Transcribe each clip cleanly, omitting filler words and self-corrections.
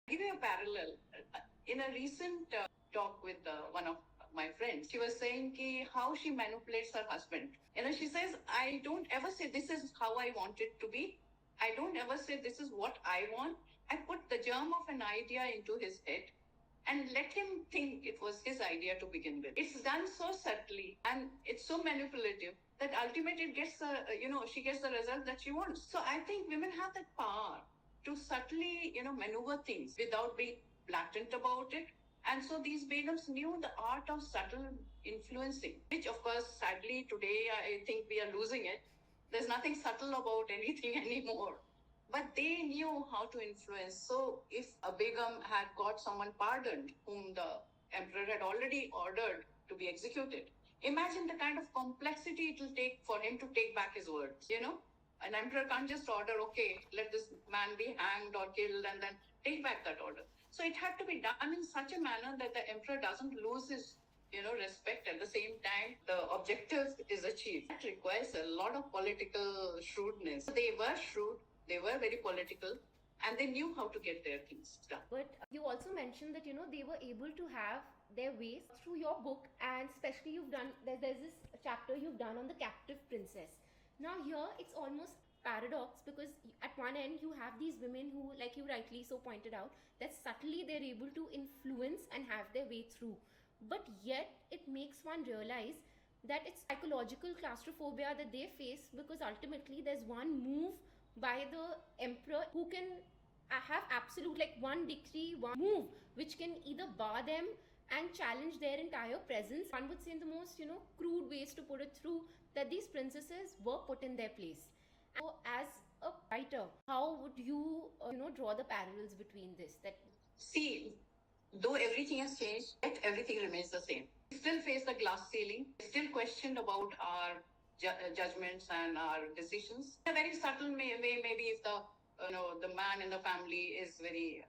Give you a parallel. In a recent talk with one of my friends, she was saying how she manipulates her husband. She says, I don't ever say this is how I want it to be. I don't ever say this is what I want. I put the germ of an idea into his head and let him think it was his idea to begin with. It's done so subtly and it's so manipulative that ultimately it gets she gets the result that she wants. So I think women have that power to subtly, maneuver things without being blatant about it. And so these Begums knew the art of subtle influencing, which of course, sadly, today I think we are losing it. There's nothing subtle about anything anymore. But they knew how to influence. So if a Begum had got someone pardoned, whom the emperor had already ordered to be executed, imagine the kind of complexity it will take for him to take back his words. An emperor can't just order, okay, let this man be hanged or killed and then take back that order. So it had to be done in such a manner that the emperor doesn't lose his respect. At the same time, the objective is achieved. That requires a lot of political shrewdness. They were shrewd, they were very political, and they knew how to get their things done. But you also mentioned that they were able to have their ways through your book, and especially you've done there's this chapter you've done on the captive princess. Now here it's almost paradox, because at one end you have these women who, like you rightly so pointed out, that subtly they're able to influence and have their way through, but yet it makes one realize that it's psychological claustrophobia that they face, because ultimately there's one move by the emperor who can have absolute, like one decree, one move which can either bar them and challenge their entire presence. One would say in the most crude ways to put it through, that these princesses were put in their place. So as a writer, how would you draw the parallels between this? That see, though everything has changed, yet everything remains the same. We still face the glass ceiling, still questioned about our judgments and our decisions. In a very subtle way, maybe if the man in the family is very,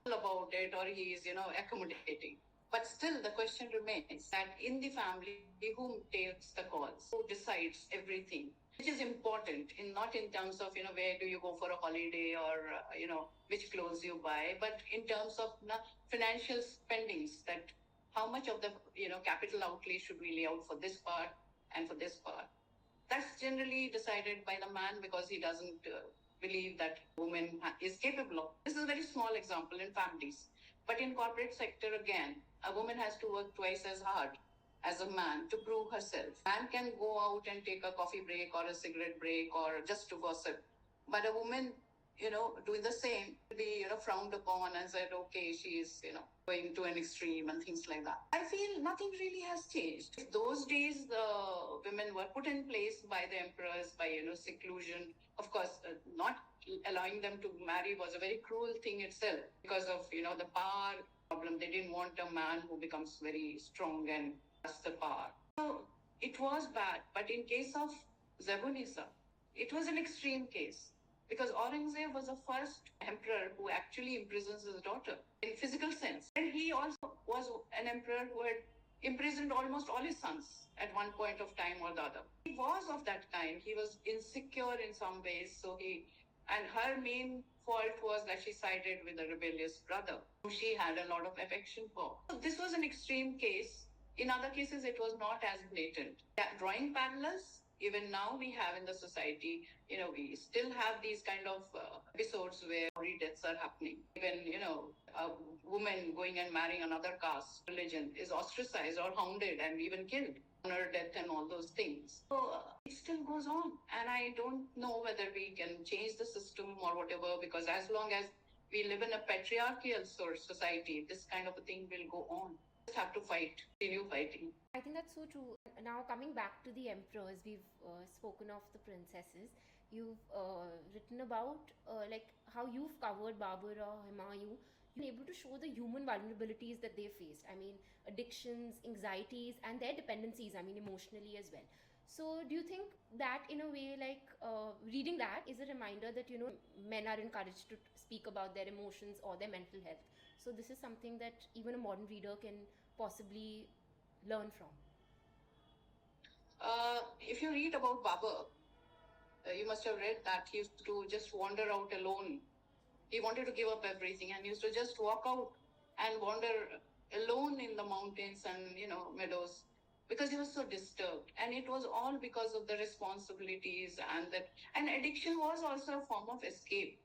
about it, or he is, accommodating. But still, the question remains that in the family, who takes the calls, who decides everything, which is important, not in terms of where do you go for a holiday, or which clothes you buy, but in terms of financial spendings, that how much of the capital outlay should we lay out for this part and for this part. That's generally decided by the man, because he doesn't believe that woman is capable of. This is a very small example in families. But in corporate sector, again, a woman has to work twice as hard as a man to prove herself. Man can go out and take a coffee break or a cigarette break or just to gossip. But a woman, doing the same will be, frowned upon and said, okay, she's, going to an extreme and things like that. I feel nothing really has changed. Those days, the women were put in place by the emperors by, seclusion. Of course, not allowing them to marry was a very cruel thing itself, because of, the power problem. They didn't want a man who becomes very strong and has the power. So it was bad. But in case of Zebunisa, it was an extreme case, because Aurangzeb was the first emperor who actually imprisons his daughter in physical sense. And he also was an emperor who had imprisoned almost all his sons at one point of time or the other. He was of that kind. He was insecure in some ways. And her main fault was that she sided with a rebellious brother who she had a lot of affection for. So this was an extreme case. In other cases, it was not as blatant. Drawing parallels, even now we have in the society, we still have these kind of episodes where deaths are happening. Even, a woman going and marrying another caste, religion, is ostracized or hounded and even killed. Honor, death, and all those things. So it still goes on. And I don't know whether we can change the system or whatever, because as long as we live in a patriarchal society, this kind of a thing will go on. Just have to fight, continue fighting. I think that's so true. Now, coming back to the emperors, we've spoken of the princesses. You've written about like how you've covered Babur or Humayun. You've been able to show the human vulnerabilities that they faced. I mean, addictions, anxieties, and their dependencies. I mean, emotionally as well. So, do you think that in a way, like reading that is a reminder that men are encouraged to speak about their emotions or their mental health? So, this is something that even a modern reader can possibly learn from. If you read about Babur, you must have read that he used to just wander out alone He wanted to give up everything and used to just walk out and wander alone in the mountains and meadows because he was so disturbed. And it was all because of the responsibilities and addiction was also a form of escape.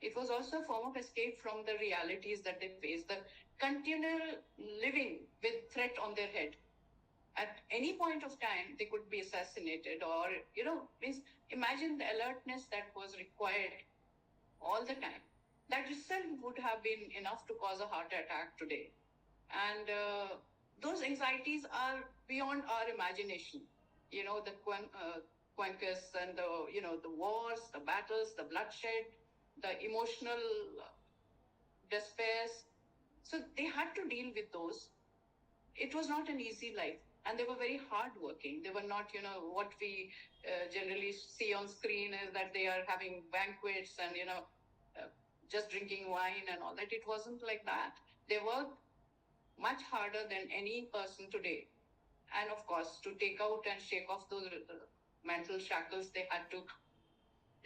It was also a form of escape from the realities that they face, the continual living with threat on their head. At any point of time, they could be assassinated, or, means imagine the alertness that was required all the time. That itself would have been enough to cause a heart attack today. And those anxieties are beyond our imagination. The Quankus and the wars, the battles, the bloodshed, the emotional despairs. So they had to deal with those. It was not an easy life. And they were very hardworking. They were not, what we generally see on screen is that they are having banquets and, just drinking wine and all that. It wasn't like that. They worked much harder than any person today. And of course, to take out and shake off those mental shackles, they had to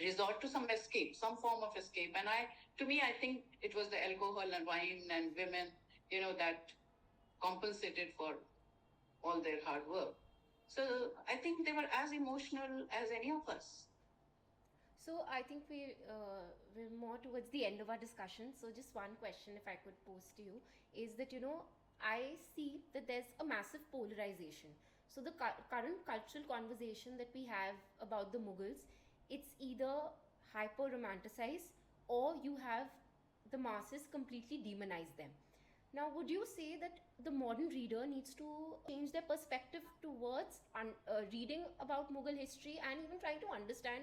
resort to some escape, some form of escape. And I think it was the alcohol and wine and women, that compensated for all their hard work. So I think they were as emotional as any of us. So I think we're more towards the end of our discussion. So just one question, if I could pose to you, is that I see that there's a massive polarization. So the current cultural conversation that we have about the Mughals, it's either hyper romanticized or you have the masses completely demonize them. Now, would you say that the modern reader needs to change their perspective towards reading about Mughal history and even trying to understand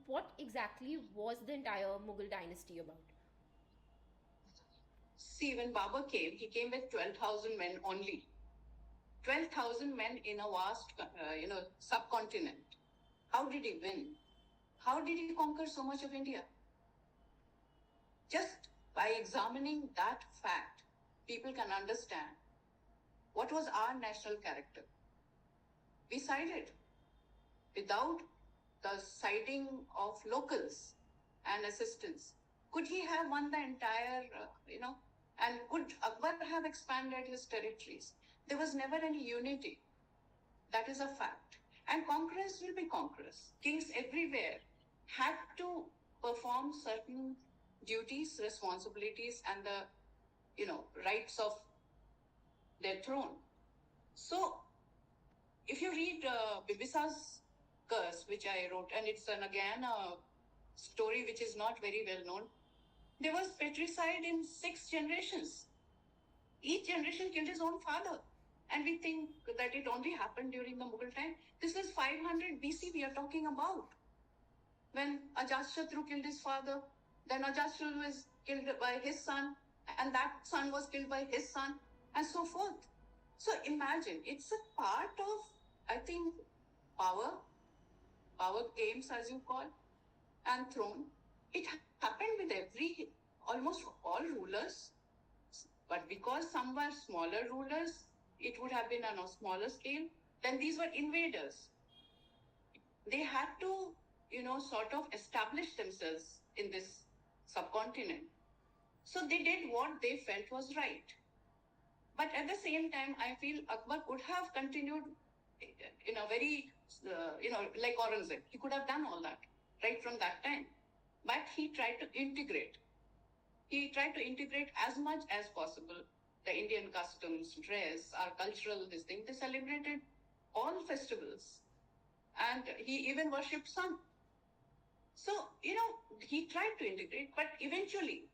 what exactly was the entire Mughal dynasty about? See, when Babur came, he came with 12,000 men only. 12,000 men in a vast, subcontinent. How did he win? How did he conquer so much of India? Just by examining that fact, people can understand what was our national character. We sided without the siding of locals and assistance. Could he have won the entire, and could Akbar have expanded his territories? There was never any unity. That is a fact. And conquerors will be conquerors. Kings everywhere had to perform certain duties, responsibilities, and the, rights of their throne. So, if you read Bibisa's Curse, which I wrote, and it's again a story which is not very well known, there was patricide in 6 generations. Each generation killed his own father. And we think that it only happened during the Mughal time. This is 500 BC we are talking about. When Ajatashatru killed his father, then Ajatashatru was killed by his son, and that son was killed by his son, and so forth. So imagine, it's a part of, I think, power games, as you call, and throne. It happened with almost all rulers, but because some were smaller rulers, it would have been on a smaller scale. Then these were invaders. They had to, sort of establish themselves in this subcontinent. So they did what they felt was right. But at the same time, I feel Akbar could have continued in a very, like Aurangzeb. He could have done all that right from that time. But he tried to integrate. He tried to integrate as much as possible the Indian customs, dress, our cultural this thing. They celebrated all festivals. And he even worshipped sun. So, he tried to integrate, but eventually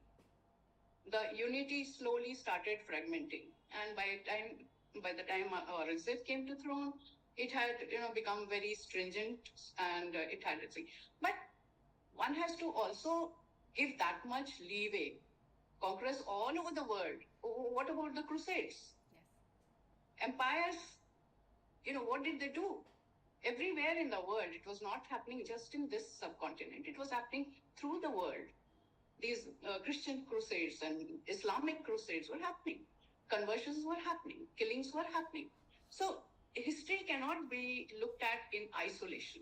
the unity slowly started fragmenting. And by the time Aurangzeb came to throne, it had, become very stringent, and it had its thing. But one has to also give that much leeway. Conquerors all over the world. What about the Crusades? Yes. Empires, what did they do? Everywhere in the world, it was not happening just in this subcontinent. It was happening through the world. These Christian crusades and Islamic crusades were happening. Conversions were happening. Killings were happening. So history cannot be looked at in isolation.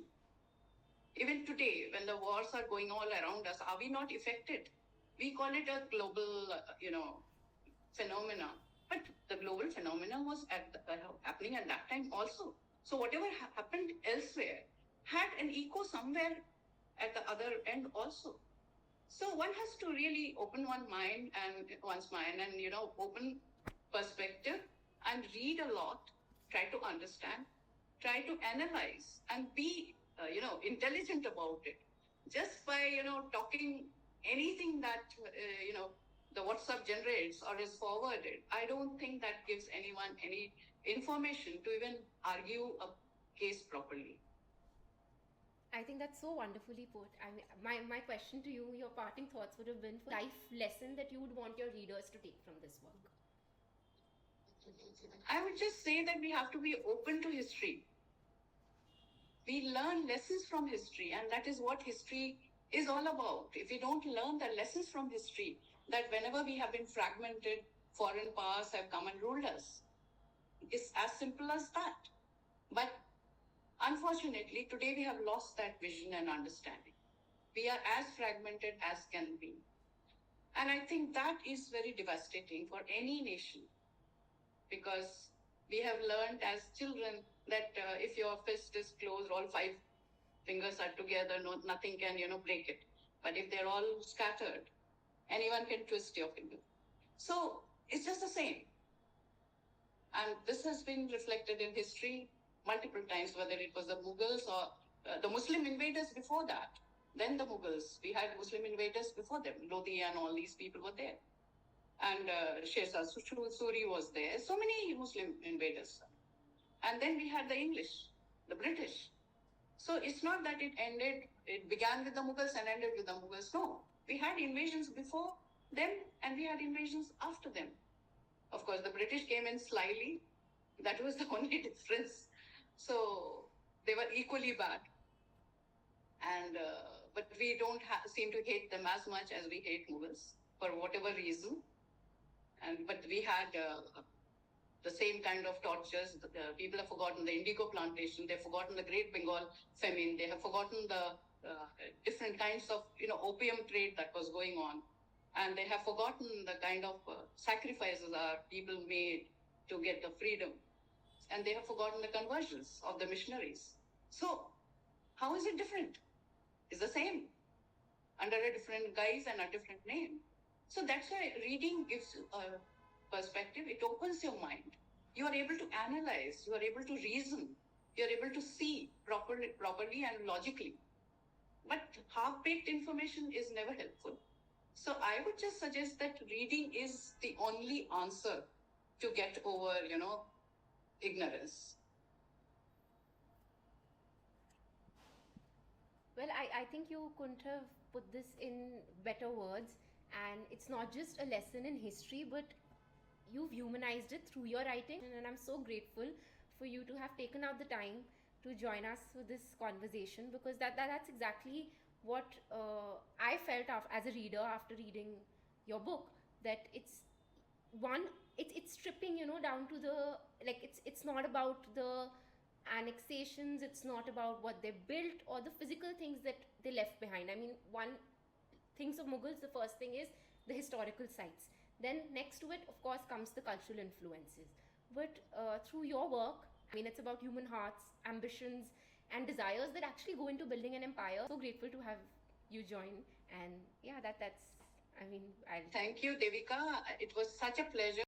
Even today, when the wars are going all around us, are we not affected? We call it a global, phenomena. But the global phenomena was happening at that time also. So whatever happened elsewhere had an echo somewhere at the other end also. So one has to really open one's mind and open perspective and read a lot, try to understand, try to analyze and be intelligent about it. Just by talking anything that the WhatsApp generates or is forwarded, I don't think that gives anyone any information to even argue a case properly. I think that's so wonderfully put. I mean, my question to you, your parting thoughts would have been for life lesson that you would want your readers to take from this work. I would just say that we have to be open to history. We learn lessons from history, and that is what history is all about. If we don't learn the lessons from history, that whenever we have been fragmented, foreign powers have come and ruled us. It's as simple as that. But unfortunately, today we have lost that vision and understanding. We are as fragmented as can be. And I think that is very devastating for any nation, because we have learned as children that if your fist is closed, all five fingers are together, nothing can break it. But if they're all scattered, anyone can twist your finger. So it's just the same. And this has been reflected in history multiple times, whether it was the Mughals or the Muslim invaders before that. Then the Mughals, we had Muslim invaders before them. Lodi and all these people were there. And Sher Suri was there. So many Muslim invaders. And then we had the English, the British. So it's not that it began with the Mughals and ended with the Mughals. No, we had invasions before them and we had invasions after them. Of course, the British came in slyly. That was the only difference. So they were equally bad. And but we don't seem to hate them as much as we hate Mughals for whatever reason. But we had the same kind of tortures. People have forgotten the indigo plantation. They've forgotten the Great Bengal famine. They have forgotten the different kinds of opium trade that was going on, and they have forgotten the kind of sacrifices our people made to get the freedom, and they have forgotten the conversions of the missionaries. So how is it different? It's the same under a different guise and a different name. So that's why reading gives a perspective. It opens your mind. You are able to analyze. You are able to reason. You are able to see properly and logically. But half-baked information is never helpful. So I would just suggest that reading is the only answer to get over, ignorance. Well, I think you couldn't have put this in better words. And it's not just a lesson in history, but you've humanized it through your writing. And I'm so grateful for you to have taken out the time to join us for this conversation, because that's exactly what I felt as a reader after reading your book. That it's stripping down to the, like, it's not about the annexations, it's not about what they built or the physical things that they left behind. I mean, one things of Mughals, the first thing is the historical sites. Then next to it, of course, comes the cultural influences. But through your work, I mean, it's about human hearts, ambitions, and desires that actually go into building an empire. So grateful to have you join. And yeah, that's, I mean, Thank you, Devika. It was such a pleasure.